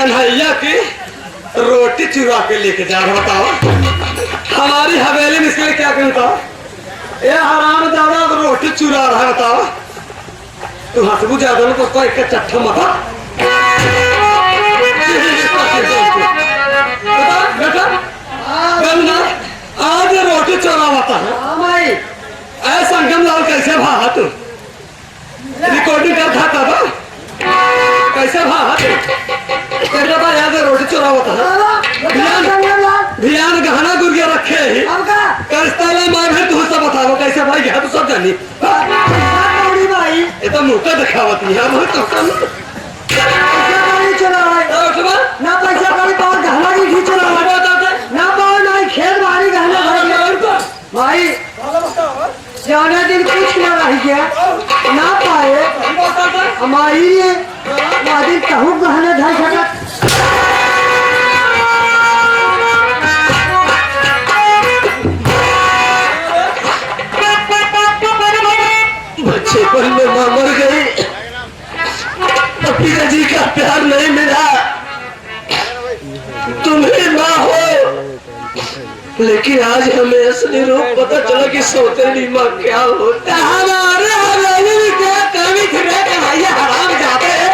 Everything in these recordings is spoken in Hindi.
कन्हैया की रोटी चुरा के लेके जा रहा। बताओ हमारी हवेली में इसके लिए क्या कहता? ये हराम ज्यादा रोटी चुरा रहा है। बताओ तू हंसबू ज्यादा तो उसको एक चट्ठा मथा आज रोटी चुरावाता है। ऐसा संगम लाल कैसे भाहा तू रिकॉर्डिंग कर था तब कैसे भाहा तू याद रोटी चुरावाता है। ध्यान गहना गुरिया रखे मैं भी तू सब बताओ कैसे भाई गया तू सब जानी भाई ये तो मुँह दिखावती है ना पैसा गहना की चुरा ना पाओ ना खेत बाड़ी गहना भाई जाने दिन कुछ ना रह गया ना पाए हमारी दिन कहूँ गहने ढाई सकत बच्चे पर मां मर गई पिताजी का प्यार नहीं मिला। तुम्हें माँ हो लेकिन आज हमें असली रूप पता चला कि सौतेली माँ क्या होता है। हमारे हवेली में क्या कमी थी भैया हराम जाते हैं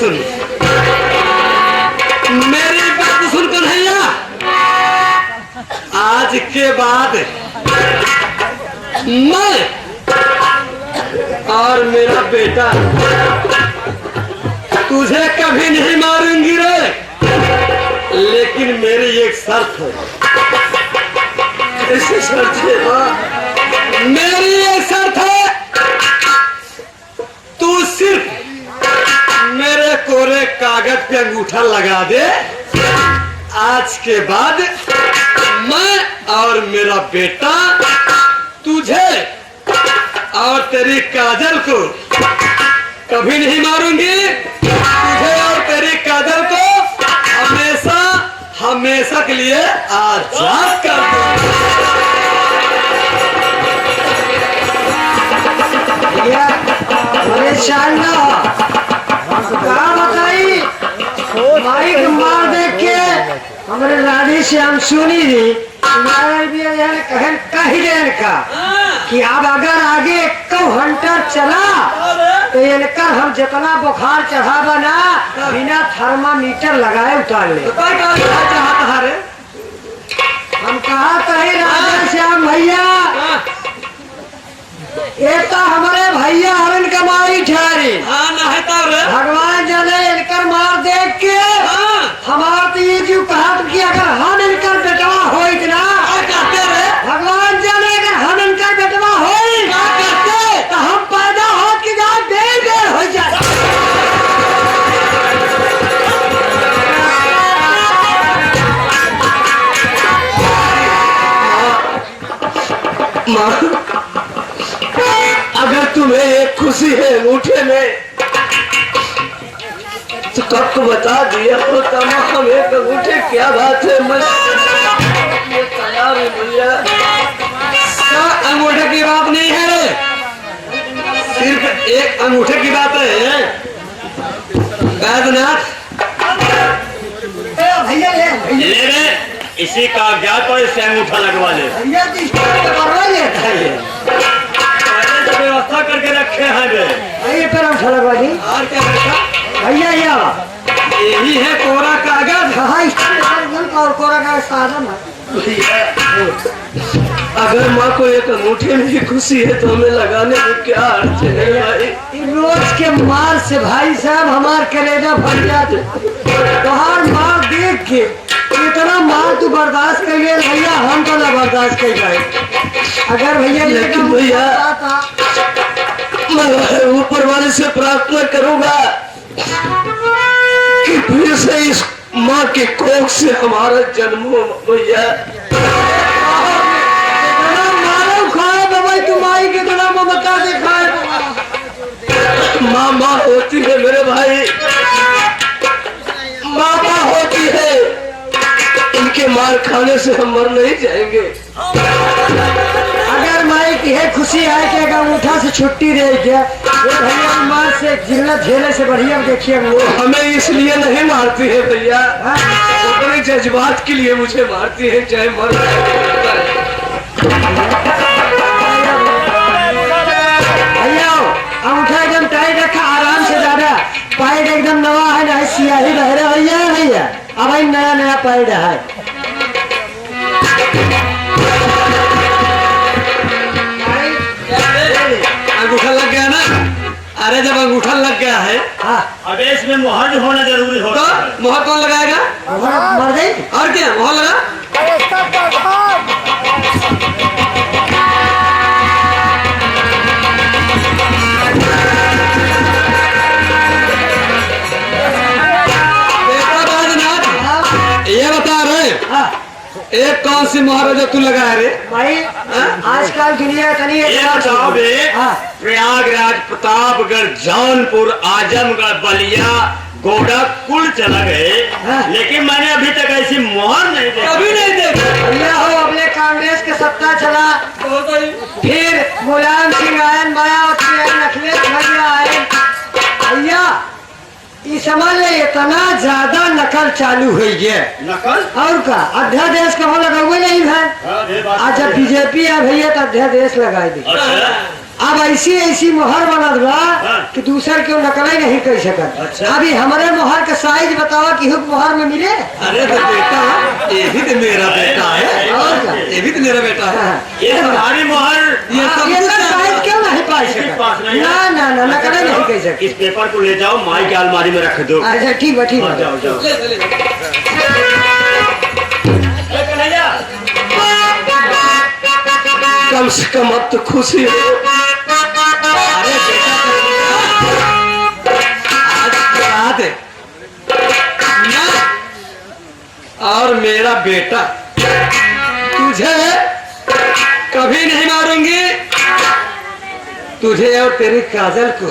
सुन, मेरी बात सुन कन्हैया। आज के बाद मैं और मेरा बेटा तुझे कभी नहीं मारूंगी रे, लेकिन मेरी एक शर्त है। ऐसी शर्त है, मेरी एक शर्त है, तू सिर्फ मेरे कोरे कागज पे अंगूठा लगा दे। आज के बाद मैं और मेरा बेटा तुझे और तेरी काजल को कभी नहीं मारूंगी। तुझे और तेरी काजल को हमेशा हमेशा के लिए आजाद कर भैया परेशान ना हो, कहा बताई माइक मार देख के हमारे राधे से हम सुनी थी कही देर का कि अब अगर आगे 1 घंटा चला तो इनका हम जितना बुखार चढ़ावा ना बिना थर्मामीटर लगाए उतार ले। हम कहा कही राधा श्याम भैया, ये तो हमारे भैया हरण कमाई ठहरी। भगवान जाने इनकर मार देख के हमारा तो ये जो कहा कि अगर हम इनकर बेटवा हो इतना भगवान जाने अगर हम इनकर बेटवा हो तो हम पैदा हो कि जाए बेर हो जाए। माँ, अगर तुम्हें एक खुशी है अंगूठे में तो कब को बता दिया होता। हम एक अंगूठे क्या बात है, मैं तैयार हूँ भैया। अंगूठे की बात नहीं है रे, सिर्फ एक अंगूठे की बात है। बैद्यनाथ भैया ले रे, इसी कागजात पर इससे अंगूठा लगवा ले। भैया तो करवा लेता है, पहले से व्यवस्था करके रखे हैं बे। भैया पर हम लगवा दी। और क्या बेटा, भैया यही है कोरा कागज। और कोरा का साधन है। अगर माँ को एक अंगूठे में ही खुशी है तो हमें लगाने में क्या अर्थ है भाई। रोज के मार से भाई साहब हमार कलेजा भर जाते। तोहार मार देख के इतना मार तू बर्दाश्त कर लिया भैया, हम तो ना बर्दाश्त कर पाए। अगर भैया लेकिन भैया मैं ऊपर वाले से प्रार्थना करूंगा कि फिर से इस माँ के कोख से हमारा जन्म हो भैया। मारो खाए बाबा तुम आई के बिना ममता दिखाए। माँ माँ होती है मेरे भाई, माँ माँ होती है। इनके मार खाने से हम मर नहीं जाएंगे। अगर माई की है खुशी है कि अगर अंगूठा से छुट्टी दे गया भैया मार से जिला झेले से बढ़िया देखिए वो हमें इसलिए नहीं मारती है भैया, अपने जज्बात के लिए मुझे मारती है, चाहे मर भैया अंगूठा एकदम टाइट रखा, आराम से ज्यादा पैड एकदम नवा है ना, सियाही रह रहा भैया भैया। अब भाई नया नया पैड है। अंगूठा लग गया ना। अरे जब अंगूठा लग गया है अब इसमें मुहर होना जरूरी तो होता है। मोहर कौन लगाएगा? मर गई और क्या मोहर लगा। ये बता रहे एक कौन सी मोहर है जो तू लगाया रे भाई? आजकल दुनिया इतनी प्रयागराज, प्रतापगढ़, जौनपुर, आजमगढ़, बलिया, गोडा कुल चला गए, लेकिन मैंने अभी तक ऐसी मोहर नहीं देखी। कभी नहीं देखी। भैया हो अपने कांग्रेस के सत्ता चला, फिर मुलायम सिंह आयन, मायावती आयन, अखिलेश भैया आयन। भैया ये समझ ले इतना ज्यादा नकल चालू हुई है। नकल और का अध्यादेश कहो लगा हुए नहीं है। आज जब बीजेपी है भैया तो अध्यादेश लगाई दी। अच्छा अब ऐसी ऐसी मोहर बनत बा हाँ। कि दूसर क्यों नकल ही नहीं कर सकत। अच्छा। अभी हमारे मोहर का साइज बतावा कि हुक मोहर में मिले। अरे तो बेटा, ये भी तो मेरा बेटा है, और क्या? ये भी तो मेरा बेटा है। हाँ। ये तुम्हारी मोहर ये सब ये कुछ साइज क्यों नहीं पाई किसी सकत? पास नहीं है? ना ना ना नकल ही नहीं कर सकत। इस पेपर को ले जाओ, माई की अलमारी में रख दो। अच्छा ठीक बा ठीक हाँ, बा। जाओ जाओ। ले, ले, ले। ए, कन्हैया, कम से कम अब तो खुशी हो। अरे बेटा, आज रात है मैं और मेरा बेटा तुझे कभी नहीं मारूंगी, तुझे और तेरी काजल को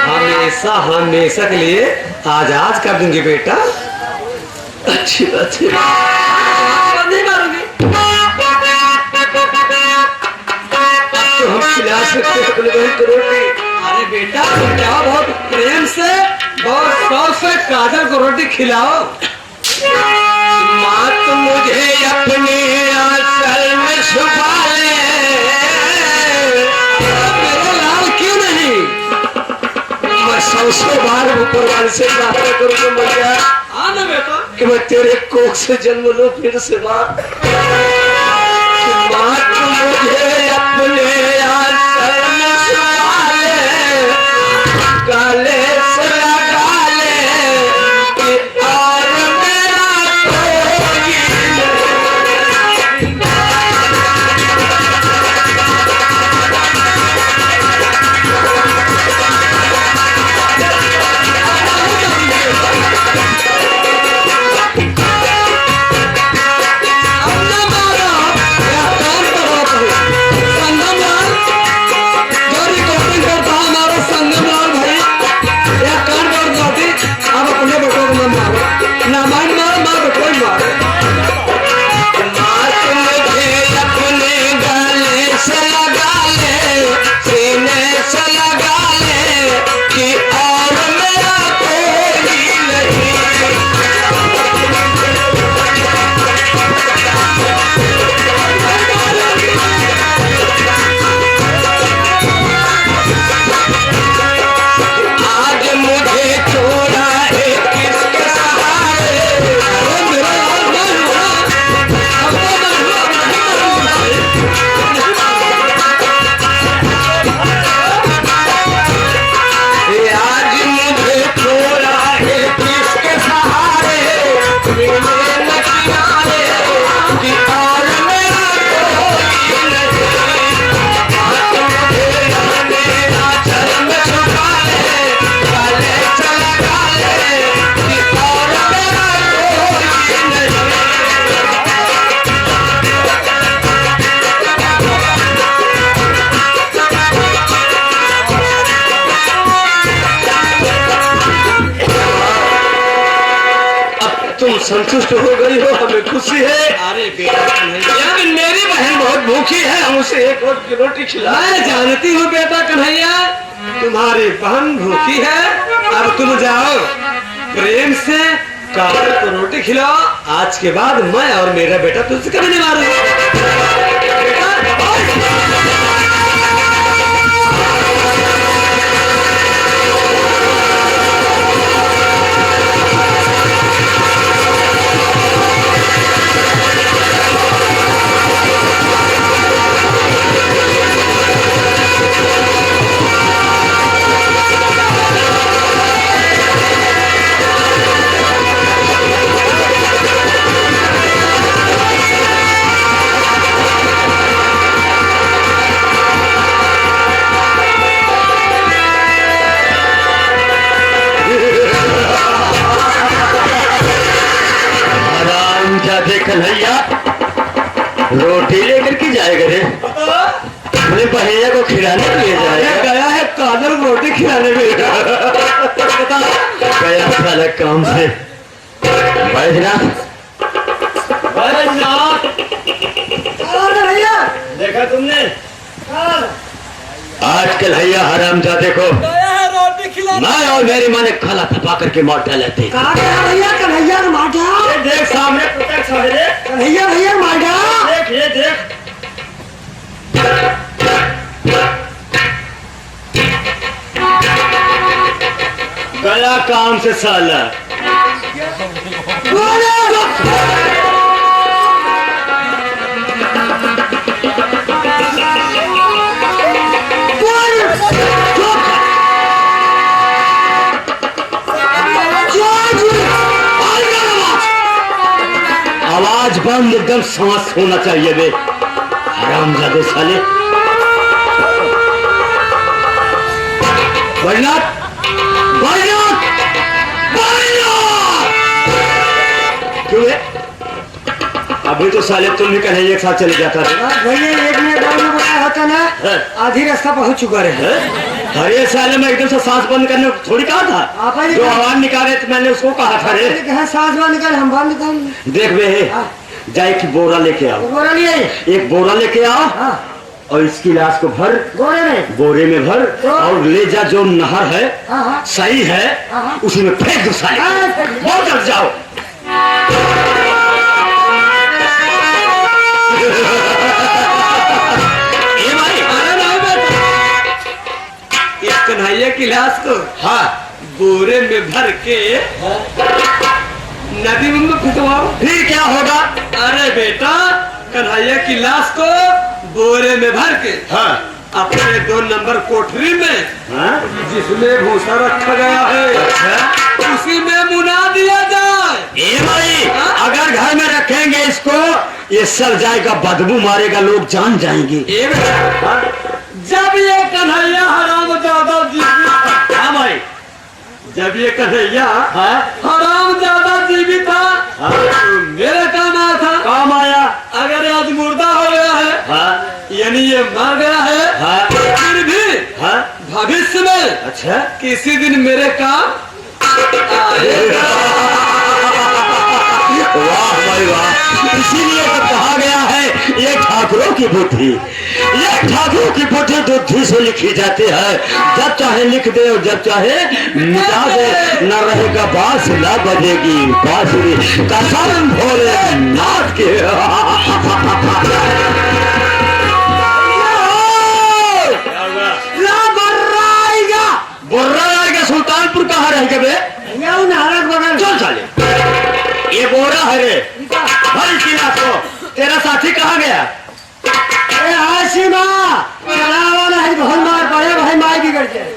हमेशा हमेशा के लिए आजाद कर दूंगी बेटा। अच्छी बात है, नहीं मारूंगी तो हम खिला सकते हैं अपने बहन को रोटी। अरे बेटा तुम जाओ, बहुत प्रेम से बहुत शौक से काजल को रोटी खिलाओ। माँ तुम मुझे अपने आंचल में छुपा ले। मेरा लाल क्यों नहीं, मैं 100 बार ऊपर वाले से प्रार्थना करूँ तो मुझे आना बेटा कि मैं तेरे कोख से जन्म लूं फिर से। माँ माँ तुम मुझे अपने आंचल में छुपा ले, गले से लगा ले कि और मेरा कोई तुम संतुष्ट हो गई हो, हमें खुशी है। अरे बेटा कन्हैया, मेरी बहन बहुत भूखी है, हम उसे एक वक्त की रोटी खिला। मैं जानती हूँ बेटा कन्हैया, तुम्हारी बहन भूखी है। अब तुम जाओ, प्रेम से काजल को रोटी खिलाओ। आज के बाद मैं और मेरा बेटा तुझसे कभी नहीं मारूंगा। कन्हैया रोटी लेकर के जाएगा रे, अपने भैया को खिलाने के लिए जाएगा। गया है काजल को रोटी खिलाने में। गया साला काम से। बैठना भैया देखा तुमने, आजकल भैया हरामजादे को मैं और मेरी माँ ने खाला थपा करके मार डाले थे। कहा गया भैया कन्हैया को मार डाल। ये देख सामने प्रत्यक्ष है रे। कन्हैया भैया मार डाल। देख ये देख। काम से साला। आवाज बंद, एकदम सांस होना चाहिए बे हरामजादे साले। बैजनाथ, बैजनाथ, बैजनाथ! क्यों है? अभी तो साले तुम भी कहीं एक साथ चले जाता था। भैया एक मिनट और में बताया होता ना, आधी रास्ता पहुंच चुका रहे। अरे साले मैं एकदम से सांस बंद करने को थोड़ी कहा था, जो आवाज निकाले तो मैंने उसको कहा था। रे सांस बंद कर, हम बंद कर। देख बे, जाए कि बोरा लेके आओ, बोरा लिए एक बोरा लेके आओ और इसकी लाश को भर बोरे में भर और ले जा, जो नहर है सही है उसी में फेंक दो साले। बहुत जल्द जाओ। ये भाई इस कन्हैया की लाश को हाँ बोरे में भर के नदी में फिटवाओ, फिर क्या होगा? अरे बेटा, कन्हैया की लाश को बोरे में भर के हाँ अपने 2 नंबर कोठरी में, हाँ? जिसमें भूसा रखा गया है, अच्छा उसी में मुना दिया जाए। ए भाई, अगर घर में रखेंगे इसको ये सड़ जाएगा, बदबू मारेगा, लोग जान जाएंगे। ए बेटा, जब ये कन्हैया हरामजादा जीवित था भाई, जब ये कन्हैया हरामजादा जीवित था तो मेरे काम आया था। काम आया? अगर आज मुर्दा हो गया है, यानी ये मर गया है, फिर भी भविष्य में अच्छा किसी दिन मेरे काम आएगा। वाह भाई वाह, इसीलिए तो कहा गया है ये ठाकुरों की बुद्धि, ये ठाकुरों की बुद्धि बुद्धि से लिखी जाती है। जब चाहे लिख दे और जब चाहे मिटा दे, न रहेगा बांस न बजेगी बांसुरी, कसम भोले नाथ के। बोर्रा आएगा, सुल्तानपुर कहाँ रहेगा बे? चल चले, ये बोरा है रे, भर इसकी लाश को। तेरा साथी कहाँ गया? बहुत मार पड़े भाई, मार बिगड़ जाए।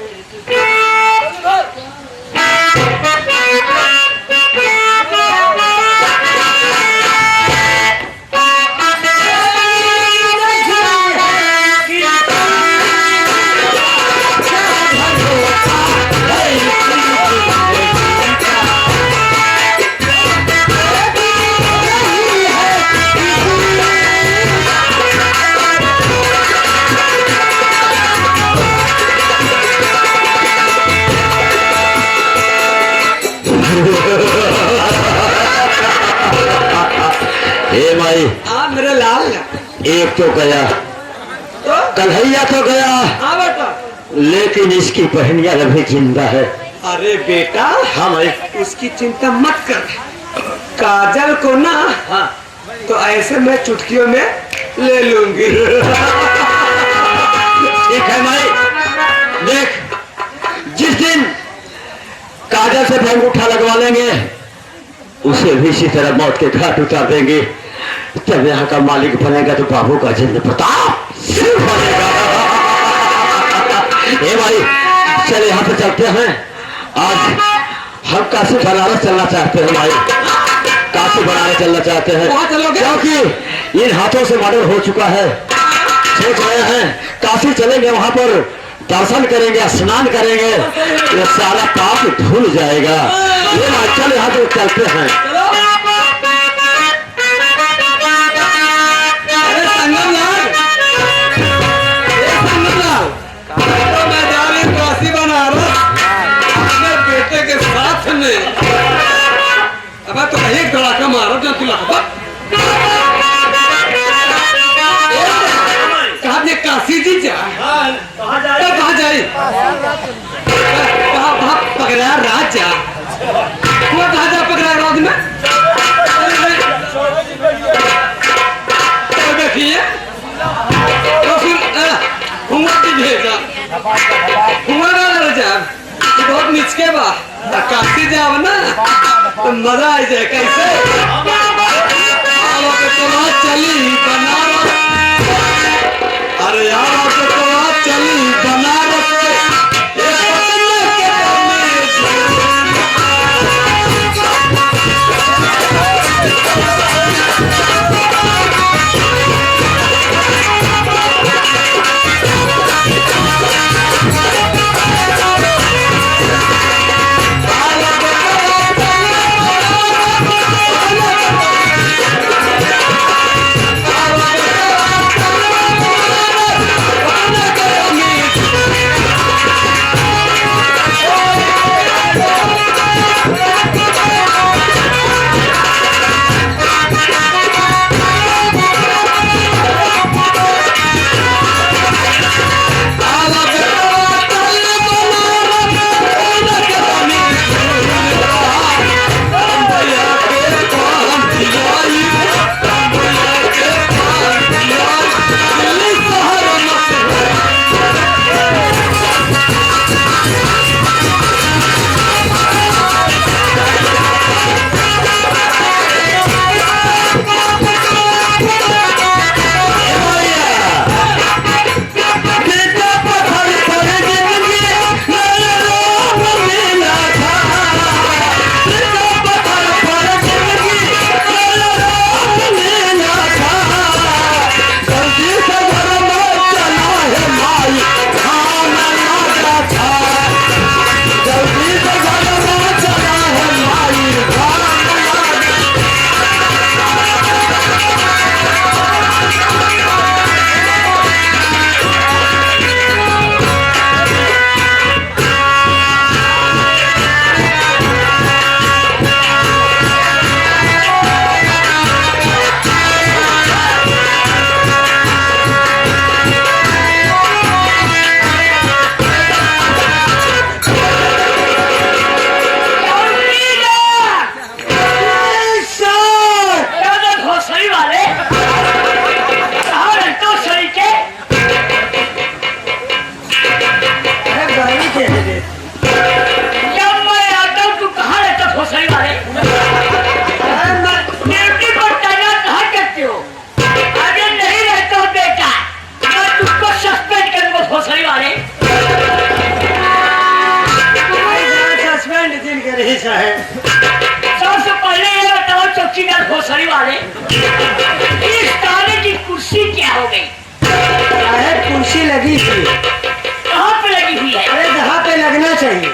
हे भाई, मेरे लाल, एक तो गया, कन्हैया तो गया, बेटा, लेकिन इसकी बहनिया अभी जिंदा है। अरे बेटा, हाँ भाई, उसकी चिंता मत कर। काजल को ना तो ऐसे मैं चुटकियों में ले लूंगी। ठीक है भाई, देख जिस दिन काजल से भंगूठा लगवा लेंगे उसे भी इसी तरह मौत के घाट उतार देंगे। जब यहाँ का मालिक बनेगा तो बाबू का जिंद प्रताप सिर बनेगा। ए भाई, चले यहाँ पे चलते हैं। आज हम काशी बनारस चलना चाहते हैं भाई, काशी बनारस चलना चाहते हैं, क्योंकि इन हाथों से मर्डर हो चुका है। सोच रहे हैं काशी चलेंगे, वहां पर दर्शन करेंगे, स्नान करेंगे, ये सारा पाप धुल जाएगा। ये ना, चल यहाँ पे चलते हैं। अरे संगम लाल, संगम लाल, तो मैं जा रही हूँ काशी बनारस अपने बेटे के साथ में। अब तो एक धड़ाका मारो जो तुला काशी जी जा, कहाँ जाए, कहाँ पकड़ा राजा, वो कहाँ जा पकड़ा राज में? देखिए तो फिर हुआ की भेजा, हुआ ना राजा बहुत निचके बा, काशी जाओ ना तो मजा आ जाए। कैसे तो चली बनारस, अरे यार तो चली बनारस सबसे पहले ये बताओ चौकीदार घोसड़ी वाले, इस ताने की कुर्सी क्या हो गई? कुर्सी लगी थी, कहाँ पे लगी हुई है? अरे जहाँ पे लगना चाहिए।